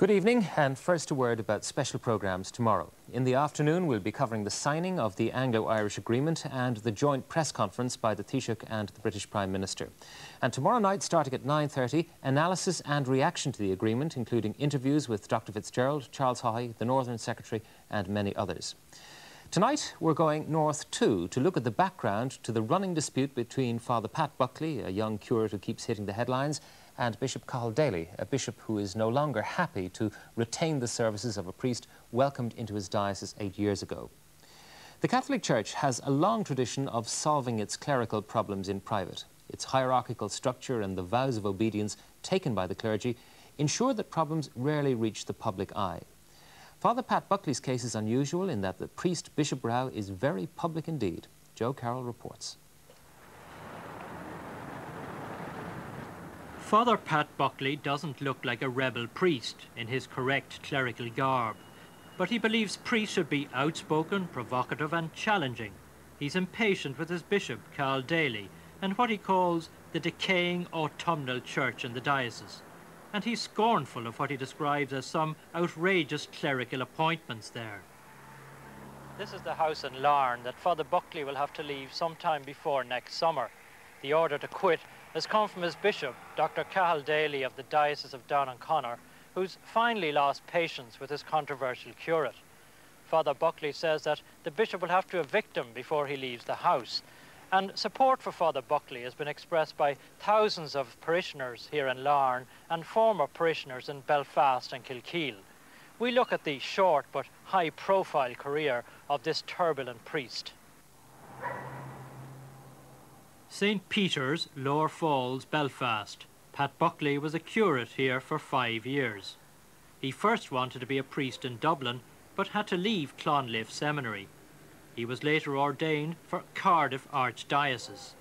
Good evening, and first a word about special programmes tomorrow. In the afternoon, we'll be covering the signing of the Anglo-Irish Agreement and the joint press conference by the Taoiseach and the British Prime Minister. And tomorrow night, starting at 9:30, analysis and reaction to the agreement, including interviews with Dr Fitzgerald, Charles Haughey, the Northern Secretary and many others. Tonight, we're going north too, to look at the background to the running dispute between Father Pat Buckley, a young curate who keeps hitting the headlines, and Bishop Cahal Daly, a bishop who is no longer happy to retain the services of a priest welcomed into his diocese 8 years ago. The Catholic Church has a long tradition of solving its clerical problems in private. Its hierarchical structure and the vows of obedience taken by the clergy ensure that problems rarely reach the public eye. Father Pat Buckley's case is unusual in that the priest-bishop row is very public indeed. Joe Carroll reports. Father Pat Buckley doesn't look like a rebel priest in his correct clerical garb, but he believes priests should be outspoken, provocative and challenging. He's impatient with his bishop, Cahal Daly, and what he calls the decaying autumnal church in the diocese. And he's scornful of what he describes as some outrageous clerical appointments there. This is the house in Larne that Father Buckley will have to leave sometime before next summer. The order to quit has come from his bishop, Dr Cahal Daly of the Diocese of Down and Connor, who's finally lost patience with his controversial curate. Father Buckley says that the bishop will have to evict him before he leaves the house. And support for Father Buckley has been expressed by thousands of parishioners here in Larne and former parishioners in Belfast and Kilkeel. We look at the short but high-profile career of this turbulent priest. St Peter's, Lower Falls, Belfast. Pat Buckley was a curate here for 5 years. He first wanted to be a priest in Dublin, but had to leave Clonliffe Seminary. He was later ordained for Cardiff Archdiocese.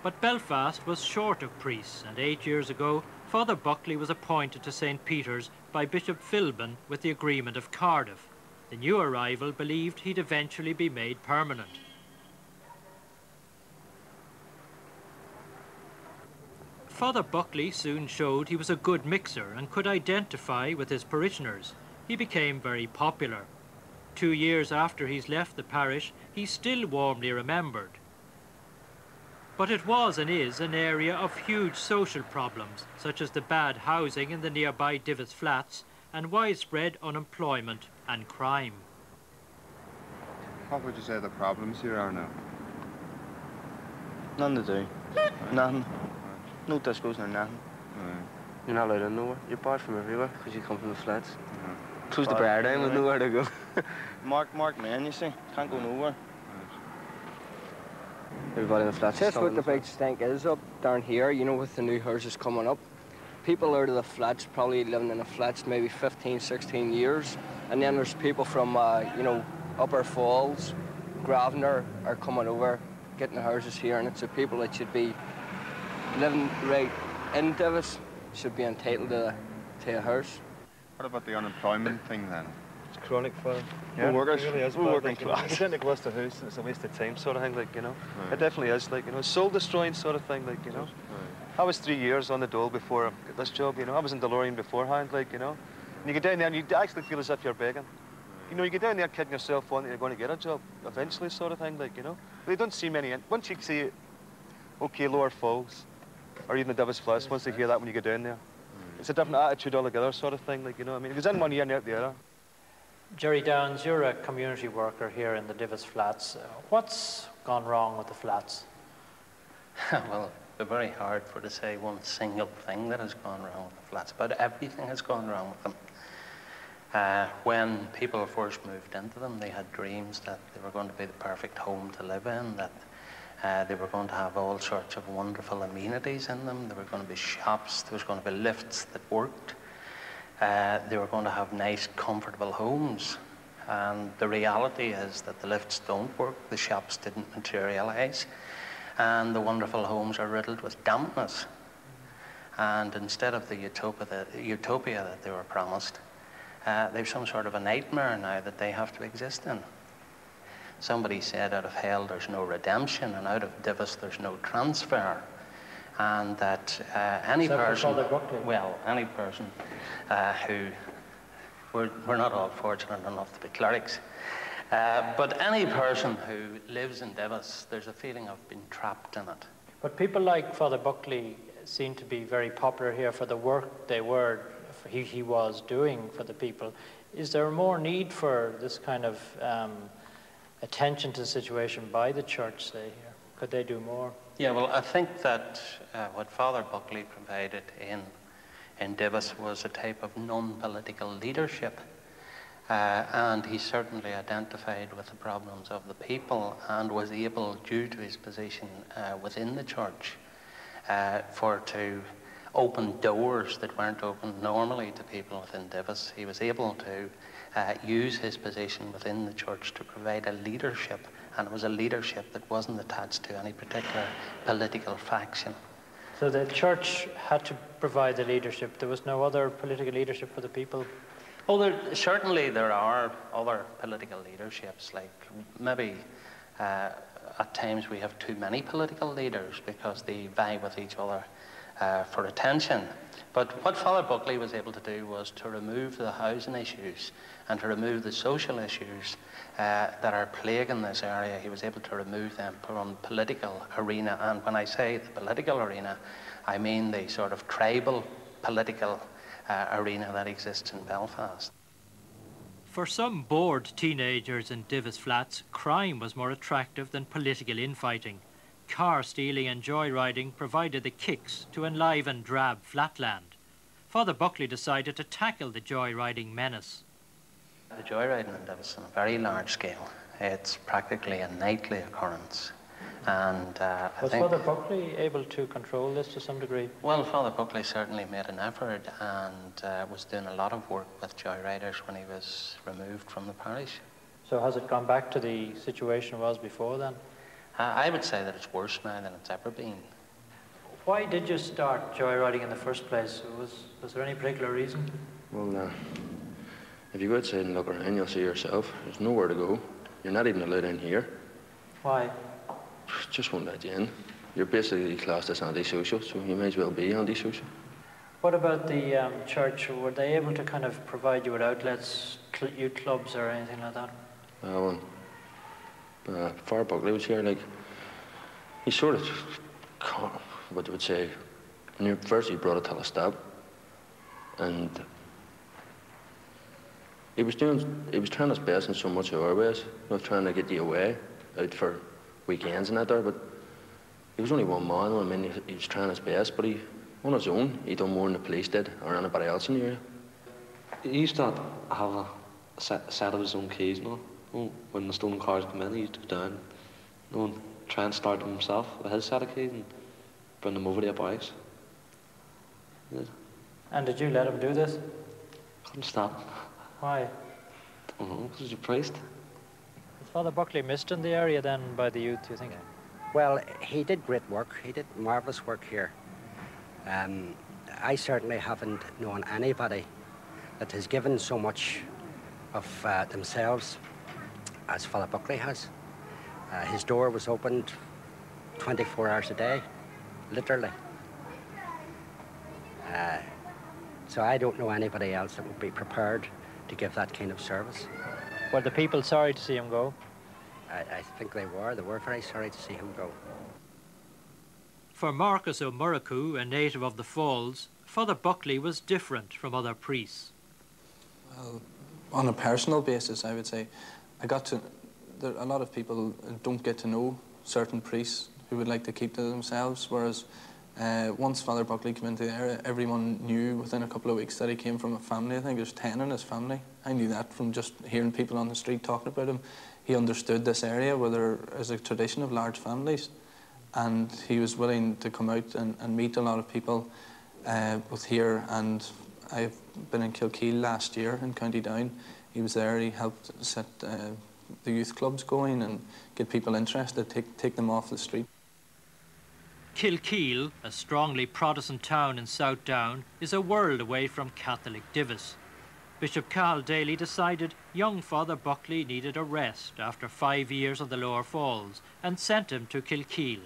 But Belfast was short of priests, and 8 years ago, Father Buckley was appointed to St Peter's by Bishop Philbin with the agreement of Cardiff. The new arrival believed he'd eventually be made permanent. Father Buckley soon showed he was a good mixer and could identify with his parishioners. He became very popular. 2 years after he's left the parish, he's still warmly remembered. But it was and is an area of huge social problems, such as the bad housing in the nearby Divis Flats and widespread unemployment and crime. What would you say the problems here are now? None to do. Nothing. No discos, no nothing. You're not allowed in nowhere. You're barred from everywhere because you come from the flats. Close the bar down with nowhere to go. Mark man, you see. Can't go nowhere. Everybody in the flats. That's what the big stink is up down here, you know, with the new houses coming up. People out of the flats probably living in the flats maybe 15, 16 years. And then there's people from, you know, Upper Falls, Grosvenor are coming over, getting the houses here, and it's the people that should be living right in Divis should be entitled to a house. What about the unemployment thing then? It's chronic for yeah, workers. It really is. We're working class. You get into Gloucester House and it's a waste of time sort of thing, like, you know. Right. It definitely is, like, you know, soul destroying sort of thing, like, you know. Right. I was 3 years on the dole before I got this job, you know. I was in DeLorean beforehand, like, you know. And you get down there and you actually feel as if you're begging. You know, you get down there kidding yourself on that you're going to get a job eventually sort of thing, like, you know. They don't see many, once you see, okay, Lower Falls, or even the Divis Flats, once they hear that when you get down there. It's a different attitude altogether sort of thing, like, you know what I mean? It goes in one ear and out the other. Jerry Downs, you're a community worker here in the Divis Flats. What's gone wrong with the flats? Well, it's very hard for to say one single thing that has gone wrong with the flats, but everything has gone wrong with them. When people first moved into them, they had dreams that they were going to be the perfect home to live in, that they were going to have all sorts of wonderful amenities in them. There were going to be shops, there was going to be lifts that worked. They were going to have nice, comfortable homes. And the reality is that the lifts don't work, the shops didn't materialise, and the wonderful homes are riddled with dampness. And instead of the utopia that they were promised, they've some sort of a nightmare now that they have to exist in. Somebody said out of hell there's no redemption, and out of Divis there's no transfer. and that any person, Father Buckley. well, any person who, we're not all fortunate enough to be clerics, but any person who lives in Divis, there's a feeling of being trapped in it. But people like Father Buckley seem to be very popular here for the work he was doing for the people. Is there more need for this kind of attention to the situation by the church, say, here? Could they do more? Yeah, well, I think that what Father Buckley provided in Divis was a type of non-political leadership. And he certainly identified with the problems of the people and was able, due to his position within the church, to open doors that weren't open normally to people within Divis. He was able to use his position within the church to provide a leadership, and it was a leadership that wasn't attached to any particular political faction. So the church had to provide the leadership. There was no other political leadership for the people? Oh, certainly there are other political leaderships, like maybe at times we have too many political leaders because they vie with each other for attention. But what Father Buckley was able to do was to remove the housing issues and to remove the social issues that are plaguing this area. He was able to remove them from the political arena. And when I say the political arena, I mean the sort of tribal political arena that exists in Belfast. For some bored teenagers in Divis flats, crime was more attractive than political infighting. Car stealing and joyriding provided the kicks to enliven drab flatland. Father Buckley decided to tackle the joyriding menace. The joyriding in Divis on a very large scale. It's practically a nightly occurrence. And was Father Buckley able to control this to some degree? Well, Father Buckley certainly made an effort and was doing a lot of work with joyriders when he was removed from the parish. So has it gone back to the situation it was before then? I would say that it's worse now than it's ever been. Why did you start joyriding in the first place? Was there any particular reason? Well, if you go outside and look around, you'll see yourself. There's nowhere to go. You're not even allowed in here. Why? Just won't let you in. You're basically classed as antisocial, so you may as well be antisocial. What about the church? Were they able to kind of provide you with outlets, youth clubs or anything like that? Father Buckley was here, like, he sort of, what you would say, first he brought it to a stop, and he was trying his best in so much of our ways, trying to get you away, out for weekends and that there, but he was only one man. I mean, he was trying his best, but on his own, he done more than the police did or anybody else in the area. He used to have a set of his own keys, when the stolen cars come in, he used to go down, and try and start them himself with his set of keys and bring them over to a barracks. Yeah. And did you let him do this? Couldn't stop him. Why? I don't know, because he's a priest. Was Father Buckley missed in the area then by the youth, do you think? Well, he did great work. He did marvellous work here. I certainly haven't known anybody that has given so much of themselves as Father Buckley has. His door was opened 24 hours a day, literally. So I don't know anybody else that would be prepared to give that kind of service. Were the people sorry to see him go? I think they were. They were very sorry to see him go. For Marcus O'Muraku, a native of the Falls, Father Buckley was different from other priests. Well, on a personal basis, I would say, a lot of people don't get to know certain priests who would like to keep to themselves, whereas once Father Buckley came into the area, everyone knew within a couple of weeks that he came from a family. I think there's 10 in his family. I knew that from just hearing people on the street talking about him. He understood this area where there is a tradition of large families, and he was willing to come out and meet a lot of people both here, and I've been in Cahal last year in County Down. He was there, he helped set the youth clubs going and get people interested, take them off the street. Cahal, a strongly Protestant town in South Down, is a world away from Catholic Divis. Bishop Cahal Daly decided young Father Buckley needed a rest after 5 years on the Lower Falls and sent him to Cahal.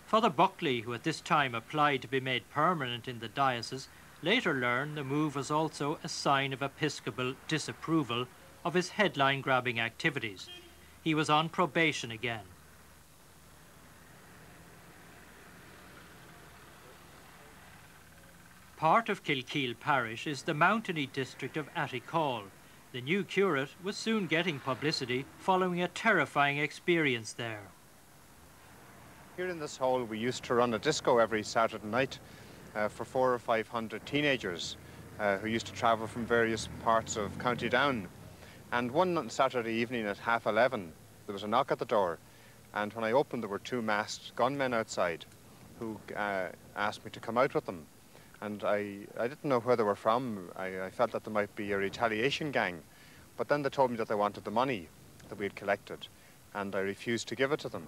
Father Buckley, who at this time applied to be made permanent in the diocese, later learned the move was also a sign of episcopal disapproval of his headline-grabbing activities. He was on probation again. Part of Kilkeel parish is the mountainy district of Cahal. The new curate was soon getting publicity following a terrifying experience there. Here in this hole, we used to run a disco every Saturday night for 400 or 500 teenagers who used to travel from various parts of County Down. And one Saturday evening at 11:30, there was a knock at the door. And when I opened, there were two masked gunmen outside who asked me to come out with them. And I didn't know where they were from. I felt that there might be a retaliation gang. But then they told me that they wanted the money that we had collected, and I refused to give it to them.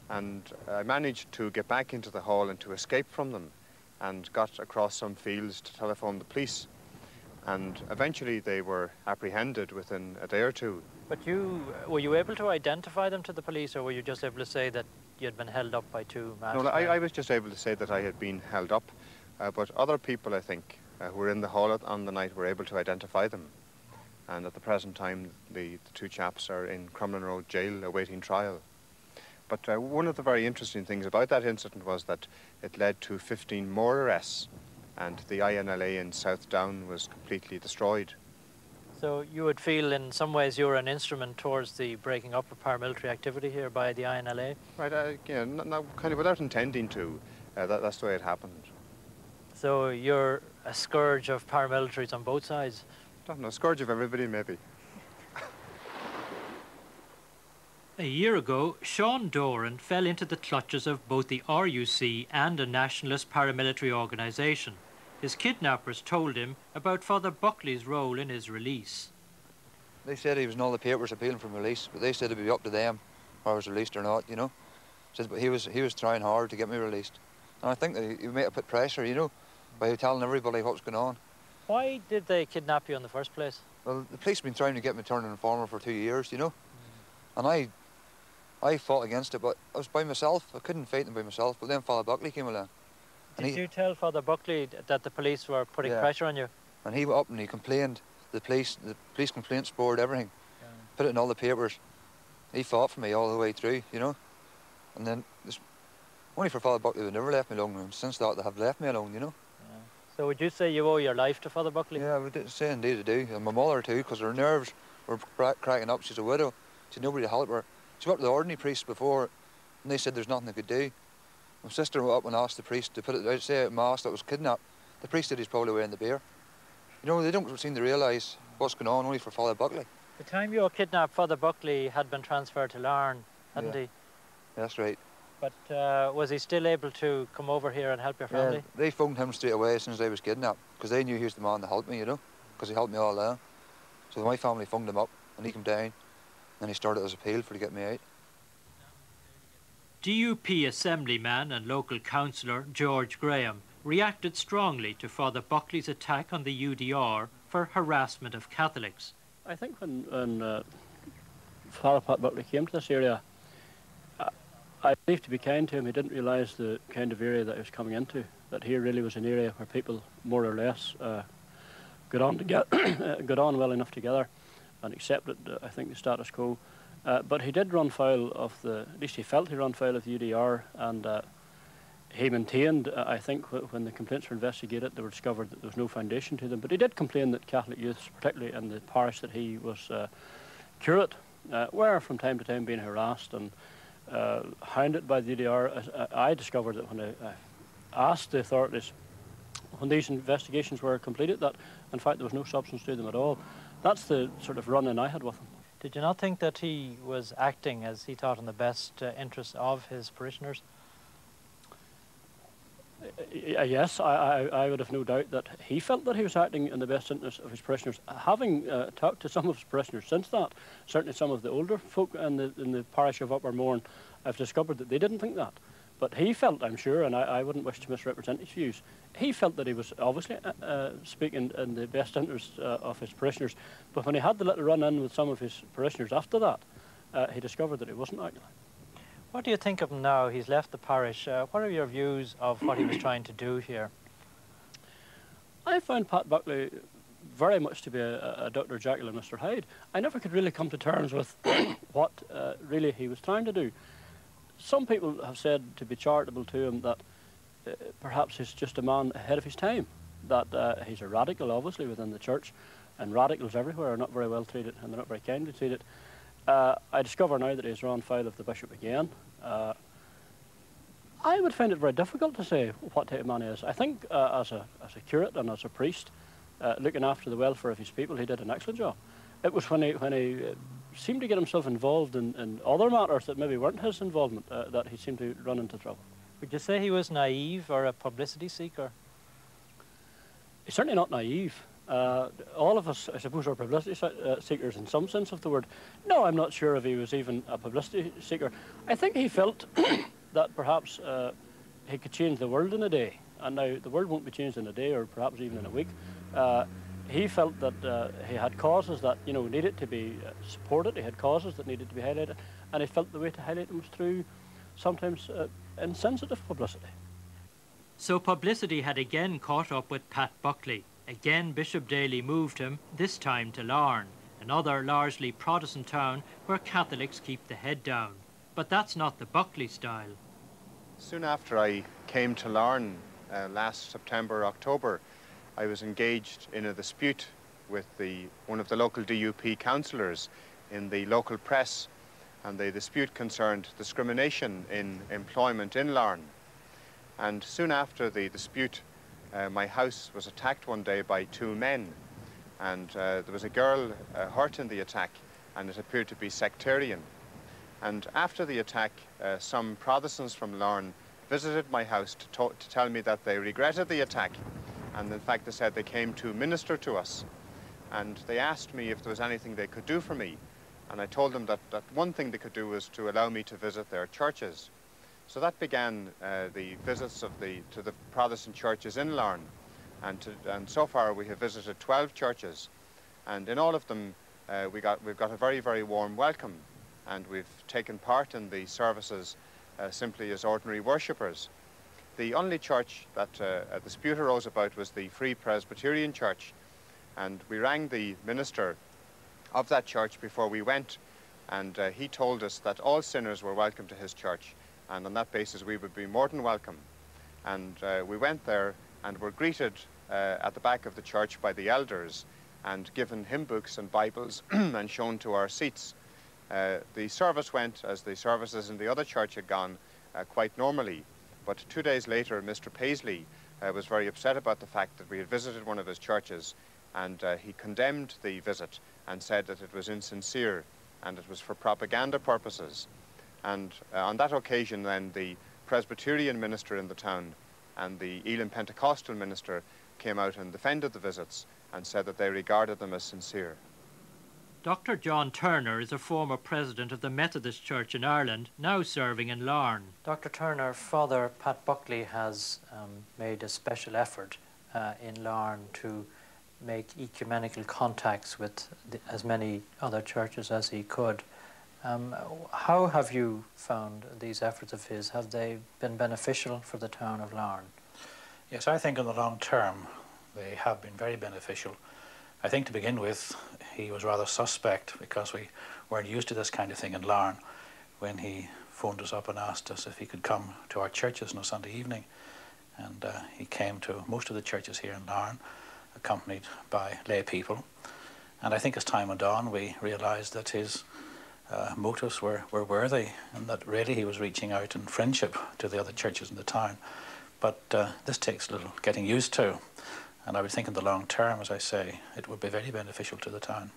And I managed to get back into the hall and to escape from them, and got across some fields to telephone the police. And eventually they were apprehended within a day or two. But were you able to identify them to the police, or were you just able to say that you had been held up by two masked men? No, I was just able to say that I had been held up. But other people, I think, who were in the hall on the night were able to identify them. And at the present time, the two chaps are in Crumlin Road jail awaiting trial. But one of the very interesting things about that incident was that it led to 15 more arrests, and the INLA in South Down was completely destroyed. So you would feel in some ways you were an instrument towards the breaking up of paramilitary activity here by the INLA? Right, kind of without intending to. That's the way it happened. So you're a scourge of paramilitaries on both sides? I don't know, scourge of everybody, maybe. A year ago, Sean Doran fell into the clutches of both the RUC and a nationalist paramilitary organisation. His kidnappers told him about Father Buckley's role in his release. They said he was in all the papers appealing for release, but they said it'd be up to them whether I was released or not, you know. Said, but he was trying hard to get me released. And I think that he may have put pressure, you know, by telling everybody what was going on. Why did they kidnap you in the first place? Well, the police have been trying to get me turned informer for 2 years, you know. And I fought against it, but I was by myself. I couldn't fight them by myself, but then Father Buckley came along. Did you tell Father Buckley that the police were putting pressure on you? And he went up and he complained. The police complaints board, everything. Yeah. Put it in all the papers. He fought for me all the way through, you know. And then, only for Father Buckley, they never left me alone. And since that, they have left me alone, you know. Yeah. So would you say you owe your life to Father Buckley? Yeah, I would say indeed I do. And my mother too, because her nerves were cracking up. She's a widow. She had nobody to help her. She went to the ordinary priest before, and they said there's nothing they could do. My sister went up and asked the priest to put it out, say at Mass that was kidnapped. The priest said he's probably wearing the beer. You know, they don't seem to realise what's going on, only for Father Buckley. The time you were kidnapped, Father Buckley had been transferred to Larne, hadn't he? That's right. But was he still able to come over here and help your family? Yeah, they phoned him straight away as soon as I was kidnapped, because they knew he was the man to help me, you know, because he helped me all along. So my family phoned him up, and he came down, and he started his appeal to get me out. DUP Assemblyman and local councillor George Graham reacted strongly to Father Buckley's attack on the UDR for harassment of Catholics. I think when Father Pat Buckley came to this area, I believe, to be kind to him, he didn't realise the kind of area that he was coming into, that here really was an area where people more or less got on well enough together and accepted, I think, the status quo. But he did run foul of at least he felt he ran foul of the UDR, and he maintained, I think, when the complaints were investigated, they were discovered that there was no foundation to them. But he did complain that Catholic youths, particularly in the parish that he was curate, were from time to time being harassed and hounded by the UDR. I discovered that when I asked the authorities, when these investigations were completed, that in fact there was no substance to them at all. That's the sort of run-in I had with him. Did you not think that he was acting, as he thought, in the best interests of his parishioners? Yes, I would have no doubt that he felt that he was acting in the best interest of his parishioners. Having talked to some of his parishioners since that, certainly some of the older folk in the parish of Upper Mourne, I've discovered that they didn't think that. But he felt, I'm sure, and I wouldn't wish to misrepresent his views, he felt that he was obviously speaking in the best interest of his parishioners. But when he had the little run-in with some of his parishioners after that, he discovered that he wasn't acting. What do you think of him now? He's left the parish. What are your views of what he was trying to do here? I found Pat Buckley very much to be a Dr. Jekyll and Mr. Hyde. I never could really come to terms with what really he was trying to do. Some people have said, to be charitable to him, that perhaps he's just a man ahead of his time, that he's a radical, obviously, within the church, and radicals everywhere are not very well treated, and they're not very kindly treated. I discover now that he's run foul of the bishop again. I would find it very difficult to say what type of man he is. I think as a curate and as a priest, looking after the welfare of his people, he did an excellent job. It was when he seemed to get himself involved in other matters that maybe weren't his involvement that he seemed to run into trouble. Would you say he was naive or a publicity seeker? He's certainly not naive. All of us, I suppose, are publicity seekers in some sense of the word. No, I'm not sure if he was even a publicity seeker. I think he felt that perhaps he could change the world in a day. And now the world won't be changed in a day or perhaps even in a week. He felt that he had causes that, you know, needed to be supported. He had causes that needed to be highlighted. And he felt the way to highlight them was through sometimes insensitive publicity. So publicity had again caught up with Pat Buckley. Again, Bishop Daly moved him, this time to Larne, another largely Protestant town where Catholics keep the head down. But that's not the Buckley style. Soon after I came to Larne last September, October, I was engaged in a dispute with one of the local DUP councillors in the local press, and the dispute concerned discrimination in employment in Larne. And soon after the dispute, my house was attacked one day by two men, and there was a girl hurt in the attack, and it appeared to be sectarian. And after the attack, some Protestants from Larne visited my house to tell me that they regretted the attack, and in fact they said they came to minister to us, and they asked me if there was anything they could do for me, and I told them that one thing they could do was to allow me to visit their churches. So that began the visits to the Protestant churches in Larne, and so far we have visited 12 churches, and in all of them we've got a very, very warm welcome, and we've taken part in the services simply as ordinary worshippers. The only church that a dispute arose about was the Free Presbyterian Church, and we rang the minister of that church before we went, and he told us that all sinners were welcome to his church, and on that basis we would be more than welcome. And we went there and were greeted at the back of the church by the elders and given hymn books and Bibles and shown to our seats. The service went, as the services in the other church had gone, quite normally. But 2 days later, Mr. Paisley was very upset about the fact that we had visited one of his churches, and he condemned the visit and said that it was insincere and it was for propaganda purposes. And on that occasion then the Presbyterian minister in the town and the Elim Pentecostal minister came out and defended the visits and said that they regarded them as sincere. Dr. John Turner is a former president of the Methodist Church in Ireland, now serving in Larne. Dr. Turner, Father Pat Buckley has made a special effort in Larne to make ecumenical contacts with as many other churches as he could. How have you found these efforts of his? Have they been beneficial for the town of Larne? Yes, I think in the long term they have been very beneficial. I think to begin with he was rather suspect because we weren't used to this kind of thing in Larne when he phoned us up and asked us if he could come to our churches on a Sunday evening. And he came to most of the churches here in Larne, accompanied by lay people. And I think as time went on we realised that his motives were worthy, and that really he was reaching out in friendship to the other churches in the town. But this takes a little getting used to, and I would think in the long term, as I say, it would be very beneficial to the town.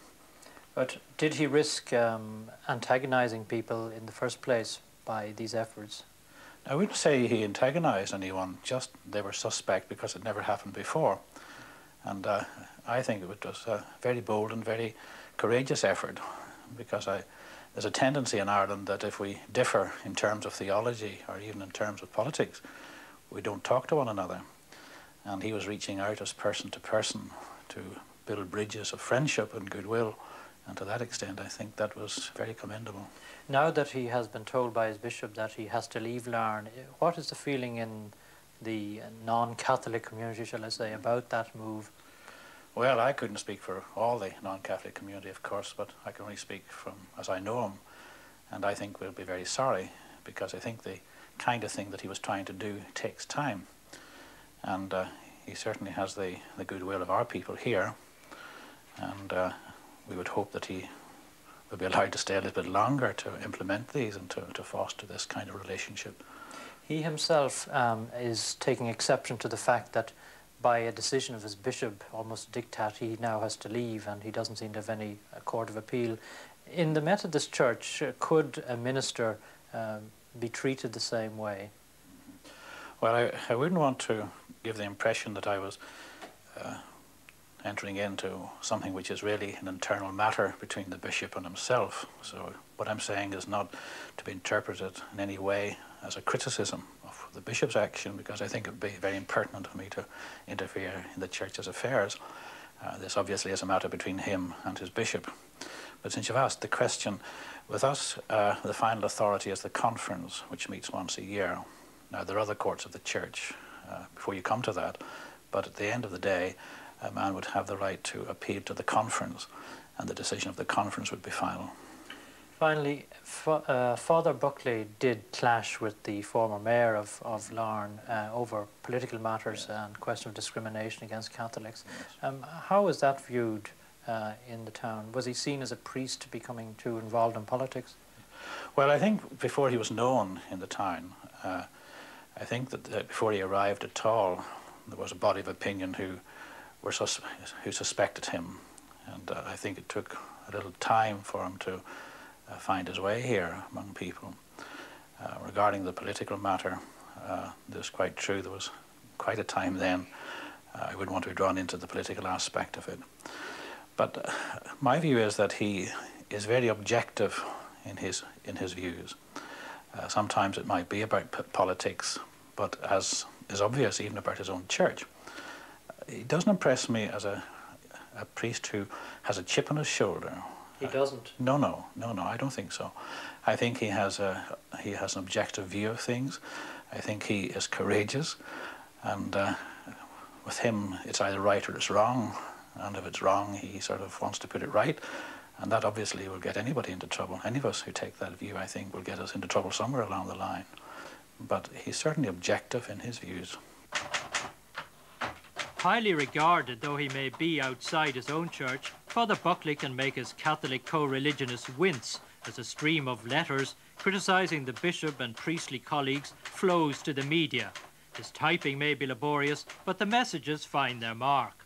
But did he risk antagonising people in the first place by these efforts? I wouldn't say he antagonised anyone, just they were suspect because it never happened before. And I think it was a very bold and very courageous effort, because there's a tendency in Ireland that if we differ in terms of theology or even in terms of politics, we don't talk to one another. And he was reaching out as person to person to build bridges of friendship and goodwill And to that extent, I think that was very commendable. Now that he has been told by his bishop that he has to leave Larne, what is the feeling in the non-Catholic community, shall I say, about that move? Well, I couldn't speak for all the non-Catholic community, of course, but I can only speak from as I know him. And I think we'll be very sorry, because I think the kind of thing that he was trying to do takes time. And he certainly has the goodwill of our people here. And we would hope that he will be allowed to stay a little bit longer to implement these and to foster this kind of relationship. He himself is taking exception to the fact that by a decision of his bishop, almost diktat, he now has to leave, and he doesn't seem to have any court of appeal. In the Methodist Church, could a minister be treated the same way? Well, I wouldn't want to give the impression that I was entering into something which is really an internal matter between the bishop and himself. So what I'm saying is not to be interpreted in any way as a criticism of the bishop's action, because I think it would be very impertinent for me to interfere in the church's affairs. This obviously is a matter between him and his bishop. But since you've asked the question, with us, the final authority is the conference, which meets once a year. Now, there are other courts of the church before you come to that, but at the end of the day, a man would have the right to appeal to the conference, and the decision of the conference would be final. Finally, Father Buckley did clash with the former mayor of Larne over political matters and question of discrimination against Catholics. How was that viewed in the town? Was he seen as a priest becoming too involved in politics? Well, I think before he was known in the town, I think that before he arrived at all, there was a body of opinion who suspected him, and I think it took a little time for him to find his way here among people. Regarding the political matter, it's quite true, there was quite a time then. I wouldn't want to be drawn into the political aspect of it. But my view is that he is very objective in his views. Sometimes it might be about politics, but as is obvious, even about his own church. He doesn't impress me as a priest who has a chip on his shoulder. He doesn't? No, I don't think so. I think he has an objective view of things. I think he is courageous, and with him it's either right or it's wrong, and if it's wrong he sort of wants to put it right, and that obviously will get anybody into trouble. Any of us who take that view, I think, will get us into trouble somewhere along the line. But he's certainly objective in his views. Highly regarded though he may be outside his own church, Father Buckley can make his Catholic co-religionists wince as a stream of letters criticising the bishop and priestly colleagues flows to the media. His typing may be laborious, but the messages find their mark.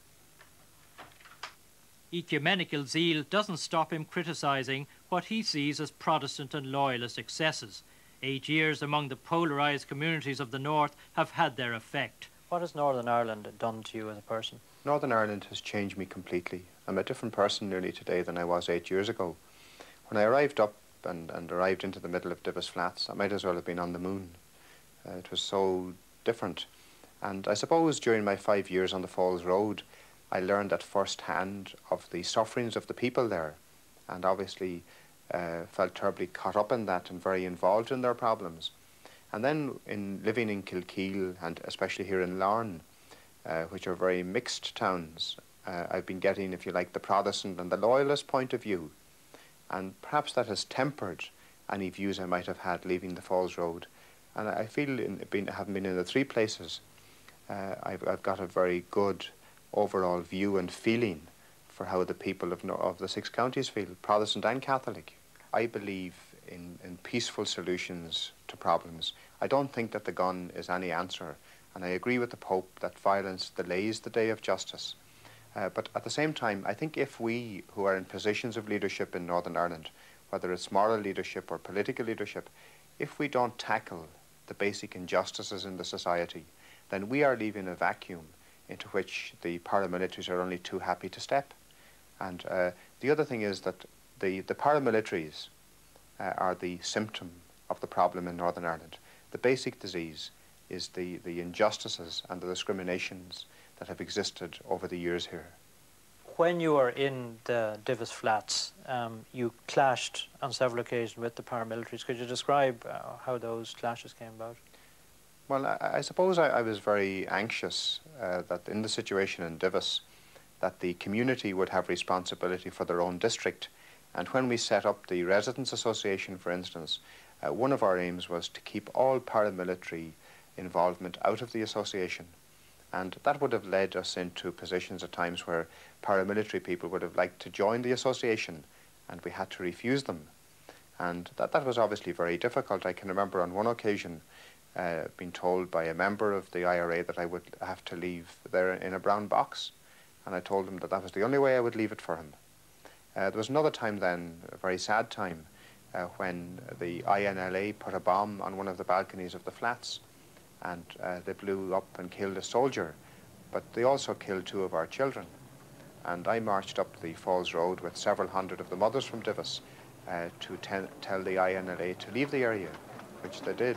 Ecumenical zeal doesn't stop him criticising what he sees as Protestant and loyalist excesses. 8 years among the polarised communities of the North have had their effect. What has Northern Ireland done to you as a person? Northern Ireland has changed me completely. I'm a different person nearly today than I was 8 years ago. When I arrived up and arrived into the middle of Divis Flats, I might as well have been on the moon. It was so different. And I suppose during my 5 years on the Falls Road, I learned at first hand of the sufferings of the people there, and obviously felt terribly caught up in that and very involved in their problems. And then in living in Kilkeel, and especially here in Larne, which are very mixed towns, I've been getting, if you like, the Protestant and the loyalist point of view. And perhaps that has tempered any views I might have had leaving the Falls Road. And I feel, having been in the three places, I've got a very good overall view and feeling for how the people of the 6 counties feel, Protestant and Catholic. I believe in peaceful solutions to problems. I don't think that the gun is any answer, and I agree with the Pope that violence delays the day of justice. But at the same time, I think if we who are in positions of leadership in Northern Ireland, whether it's moral leadership or political leadership, if we don't tackle the basic injustices in the society, then we are leaving a vacuum into which the paramilitaries are only too happy to step. And the other thing is that the paramilitaries are the symptom of the problem in Northern Ireland. The basic disease is the injustices and the discriminations that have existed over the years here. When you were in the Divis flats, you clashed on several occasions with the paramilitaries. Could you describe how those clashes came about? Well, I suppose I was very anxious that in the situation in Divis, that the community would have responsibility for their own district. And when we set up the Residents Association, for instance, one of our aims was to keep all paramilitary involvement out of the association. And that would have led us into positions at times where paramilitary people would have liked to join the association, and we had to refuse them. And that was obviously very difficult. I can remember on one occasion being told by a member of the IRA that I would have to leave there in a brown box. And I told him that that was the only way I would leave it for him. There was another time then, a very sad time, when the INLA put a bomb on one of the balconies of the flats, and they blew up and killed a soldier, but they also killed 2 of our children. And I marched up the Falls Road with several hundred of the mothers from Divis to tell the INLA to leave the area, which they did.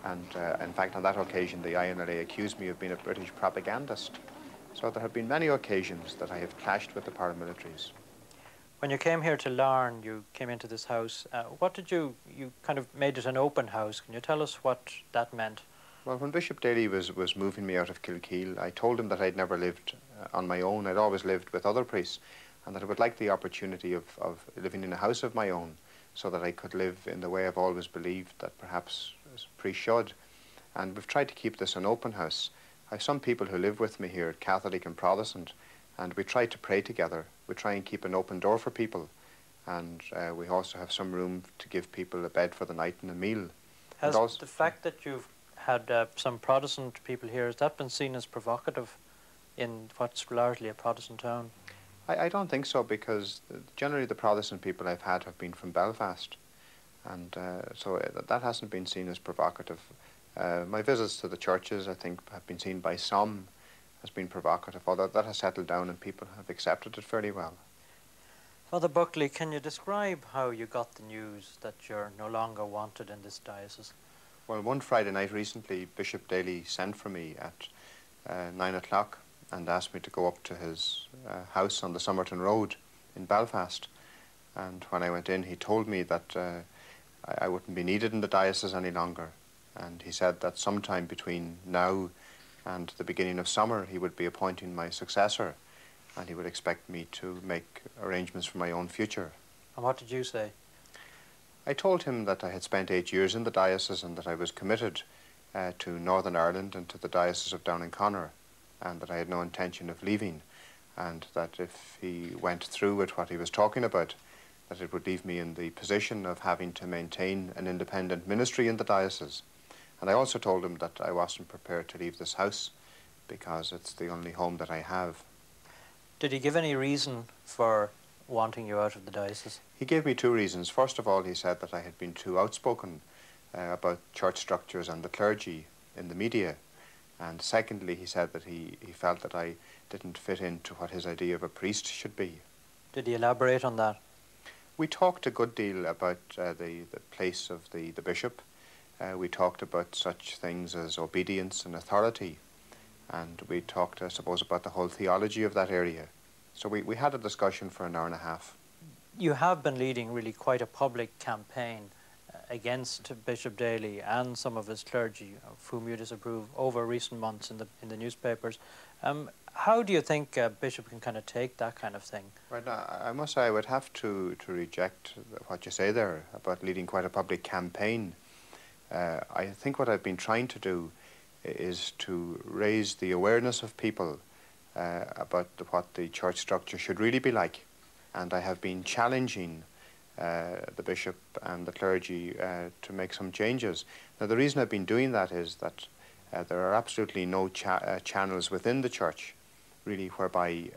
And in fact, on that occasion, the INLA accused me of being a British propagandist. So there have been many occasions that I have clashed with the paramilitaries. When you came here to Larne, you came into this house. What did you kind of made it an open house. Can you tell us what that meant? Well, when Bishop Daly was moving me out of Kilkeel, I told him that I'd never lived on my own. I'd always lived with other priests, and that I would like the opportunity of living in a house of my own, so that I could live in the way I've always believed that perhaps a priest should. And we've tried to keep this an open house. I have some people who live with me here, Catholic and Protestant, and we try to pray together. We try and keep an open door for people, and we also have some room to give people a bed for the night and a meal. Has the fact that you've had some Protestant people here, has that been seen as provocative in what's largely a Protestant town? I don't think so, because generally the Protestant people I've had have been from Belfast, and so that hasn't been seen as provocative. My visits to the churches, I think, have been seen by some as being provocative, although that has settled down and people have accepted it fairly well. Father Buckley, can you describe how you got the news that you're no longer wanted in this diocese? Well, one Friday night recently, Bishop Daly sent for me at 9 o'clock and asked me to go up to his house on the Somerton Road in Belfast. And when I went in, he told me that I wouldn't be needed in the diocese any longer. And he said that sometime between now and the beginning of summer, he would be appointing my successor, and he would expect me to make arrangements for my own future. And what did you say? I told him that I had spent 8 years in the diocese and that I was committed to Northern Ireland and to the Diocese of Down and Conor, and that I had no intention of leaving, and that if he went through with what he was talking about, that it would leave me in the position of having to maintain an independent ministry in the diocese. And I also told him that I wasn't prepared to leave this house because it's the only home that I have. Did he give any reason for wanting you out of the diocese? He gave me 2 reasons. First of all, he said that I had been too outspoken about church structures and the clergy in the media. And secondly, he said that he felt that I didn't fit into what his idea of a priest should be. Did he elaborate on that? We talked a good deal about the place of the bishop. We talked about such things as obedience and authority. And we talked, I suppose, about the whole theology of that area. So we had a discussion for an hour and a half. You have been leading really quite a public campaign against Bishop Daly and some of his clergy, of whom you disapprove, over recent months in the newspapers. How do you think a bishop can kind of take that kind of thing? Right now, I must say I would have to reject what you say there about leading quite a public campaign. I think what I've been trying to do is to raise the awareness of people about what the church structure should really be like. And I have been challenging the bishop and the clergy to make some changes. Now, the reason I've been doing that is that there are absolutely no channels within the church, really, whereby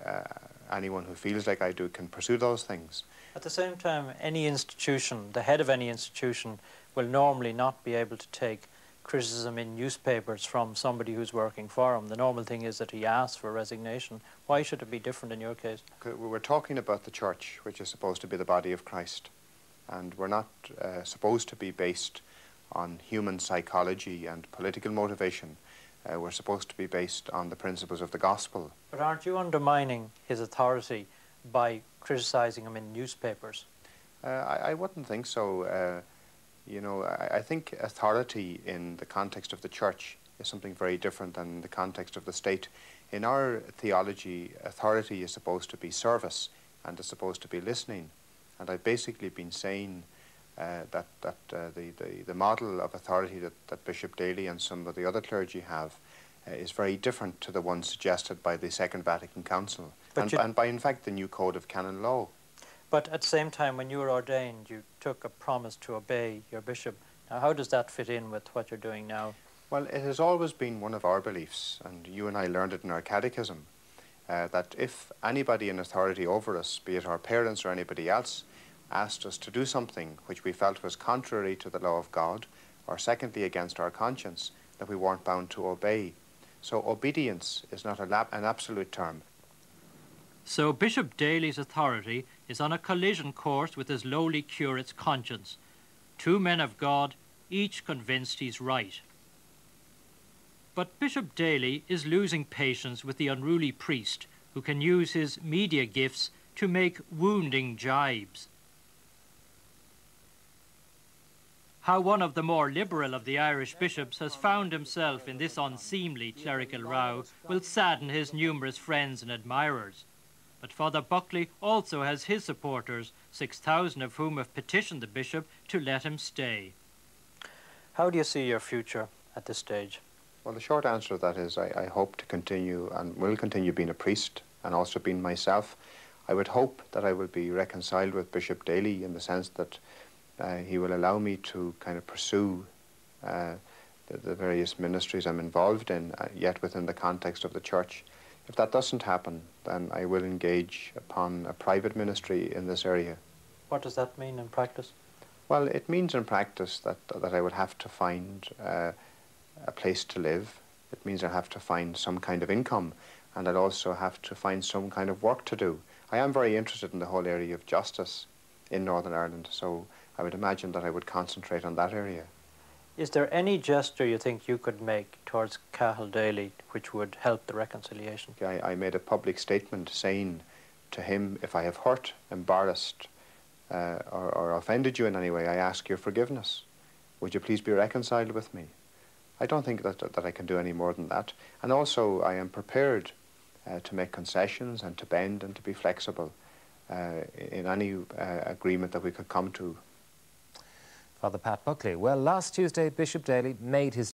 anyone who feels like I do can pursue those things. At the same time, any institution, the head of any institution, will normally not be able to take criticism in newspapers from somebody who's working for him. The normal thing is that he asks for resignation. Why should it be different in your case? We're talking about the church, which is supposed to be the body of Christ, and we're not supposed to be based on human psychology and political motivation. were supposed to be based on the principles of the gospel. But aren't you undermining his authority by criticising him in newspapers? I wouldn't think so. You know, I think authority in the context of the church is something very different than the context of the state. In our theology, authority is supposed to be service and is supposed to be listening. And I've basically been saying that the model of authority that Bishop Daly and some of the other clergy have is very different to the one suggested by the Second Vatican Council and by, in fact, the new Code of Canon Law. But at the same time, when you were ordained, you took a promise to obey your bishop. Now, how does that fit in with what you're doing now? Well, it has always been one of our beliefs, and you and I learned it in our catechism, that if anybody in authority over us, be it our parents or anybody else, asked us to do something which we felt was contrary to the law of God, or secondly against our conscience, that we weren't bound to obey. So obedience is not an absolute term. So Bishop Daly's authority is on a collision course with his lowly curate's conscience. Two men of God, each convinced he's right. But Bishop Daly is losing patience with the unruly priest who can use his media gifts to make wounding jibes. How one of the more liberal of the Irish bishops has found himself in this unseemly clerical row will sadden his numerous friends and admirers. But Father Buckley also has his supporters, 6,000 of whom have petitioned the bishop to let him stay. How do you see your future at this stage? Well, the short answer to that is I hope to continue and will continue being a priest and also being myself. I would hope that I will be reconciled with Bishop Daly in the sense that he will allow me to kind of pursue the various ministries I'm involved in, yet within the context of the church. If that doesn't happen, then I will engage upon a private ministry in this area. What does that mean in practice? Well, it means in practice that I would have to find a place to live. It means I'll have to find some kind of income, and I'll also have to find some kind of work to do. I am very interested in the whole area of justice in Northern Ireland, so I would imagine that I would concentrate on that area. Is there any gesture you think you could make towards Cahal Daly which would help the reconciliation? I made a public statement saying to him, if I have hurt, embarrassed, or offended you in any way, I ask your forgiveness. Would you please be reconciled with me? I don't think that I can do any more than that. And also, I am prepared to make concessions and to bend and to be flexible in any agreement that we could come to. Father Pat Buckley. Well, last Tuesday, Bishop Daly made his